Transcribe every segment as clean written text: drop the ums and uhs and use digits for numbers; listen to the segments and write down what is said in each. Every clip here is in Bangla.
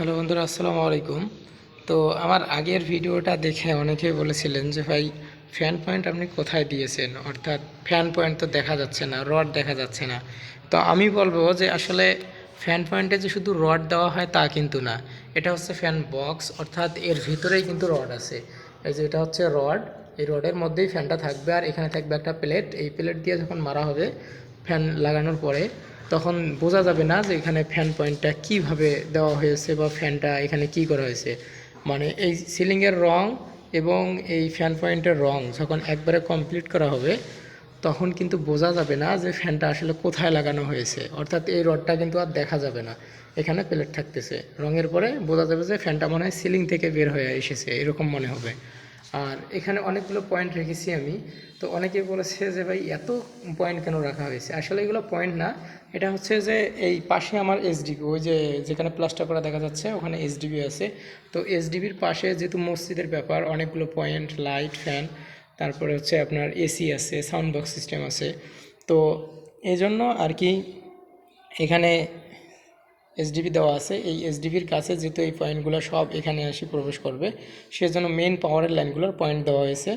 হ্যালো বন্ধুরা, আসসালামু আলাইকুম। তো আমার আগের ভিডিওটা দেখে অনেকেই বলেছিলেন যে ভাই ফ্যান পয়েন্ট আপনি কোথায় দিয়েছেন, অর্থাৎ ফ্যান পয়েন্ট তো দেখা যাচ্ছে না, রড দেখা যাচ্ছে না। তো আমি বলবো যে আসলে ফ্যান পয়েন্টে যে শুধু রড দেওয়া হয় তা কিন্তু না, এটা হচ্ছে ফ্যান বক্স, অর্থাৎ এর ভিতরেই কিন্তু রড আছে। এই যে এটা হচ্ছে রড, এই রডের মধ্যেই ফ্যানটা থাকবে, আর এখানে থাকবে একটা প্লেট। এই প্লেট দিয়ে যখন মারা হবে ফ্যান লাগানোর পরে, তখন বোঝা যাবে না যে এখানে ফ্যান পয়েন্টটা কীভাবে দেওয়া হয়েছে বা ফ্যানটা এখানে কি করা হয়েছে। মানে এই সিলিংয়ের রং এবং এই ফ্যান পয়েন্টের রং যখন একবারে কমপ্লিট করা হবে, তখন কিন্তু বোঝা যাবে না যে ফ্যানটা আসলে কোথায় লাগানো হয়েছে, অর্থাৎ এই রডটা কিন্তু আর দেখা যাবে না, এখানে প্লেট থাকতেছে। রঙের পরে বোঝা যাবে যে ফ্যানটা মনে হয় সিলিং থেকে বের হয়ে এসেছে, এরকম মনে হবে। আর এখানে অনেকগুলো পয়েন্ট রেখেছি আমি। তো অনেকে বলেছে যে ভাই এত পয়েন্ট কেন রাখা হয়েছে, আসলে এগুলো পয়েন্ট না, এটা হচ্ছে যে এই পাশে আমার এসডিবি, ওই যে যেখানে প্লাস্টার করা দেখা যাচ্ছে ওখানে এসডিবি আছে। তো এসডিবির পাশে যেহেতু মসজিদের ব্যাপার, অনেকগুলো পয়েন্ট, লাইট, ফ্যান, তারপরে হচ্ছে আপনার এসি আছে, সাউন্ড বক্স সিস্টেম আছে। তো এই জন্য আর কি এখানে এসডিবি দেওয়া আছে। এই এসডিবির কাছে যেহেতু এই পয়েন্টগুলো সব এখানে এসে প্রবেশ করবে, সেজন্য মেন পাওয়ারের লাইনগুলোর পয়েন্ট দেওয়া হয়েছে,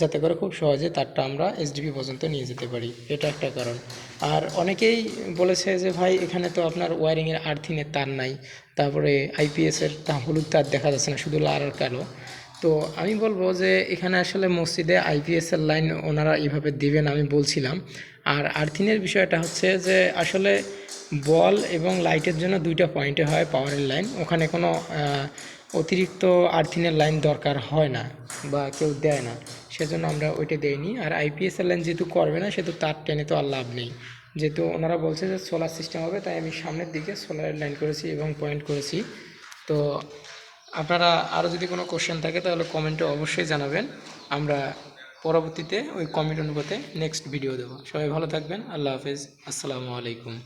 যাতে করে খুব সহজে তারটা আমরা এসডিবি পর্যন্ত নিয়ে যেতে পারি। এটা একটা কারণ। আর অনেকেই বলেছে যে ভাই এখানে তো আপনার ওয়ারিংয়ের আর্থিনের তার নাই, তারপরে আইপিএসের হলুদ তার দেখা যাচ্ছে না, শুধু লাল আর কালো। তো আমি বলবো যে এখানে আসলে মসজিদে আইপিএসের লাইন ওনারা এইভাবে দিবেন আমি বলছিলাম। আর আর্থিনের বিষয়টা হচ্ছে যে আসলে বল এবং লাইটের জন্য দুইটা পয়েন্টে হয় পাওয়ারের লাইন, ওখানে কোনো অতিরিক্ত আর্থিনের লাইন দরকার হয় না বা কেউ দেয় না, সেজন্য আমরা ওইটা দেইনি। আর আইপিএসের লাইন যেহেতু করবে না, সেহেতু তার টেনে তো আর লাভ নেই। যেহেতু ওনারা বলছে যে সোলার সিস্টেম হবে, তাই আমি সামনের দিকে সোলারের লাইন করেছি এবং পয়েন্ট করেছি। তো আপনারা আরও যদি কোনো কোশ্চেন থাকে তাহলে কমেন্টে অবশ্যই জানাবেন, আমরা পরবর্তীতে ওই কমেন্ট অনুপাতে নেক্সট ভিডিও দেবো। সবাই ভালো থাকবেন, আল্লাহ হাফেজ, আসসালামু আলাইকুম।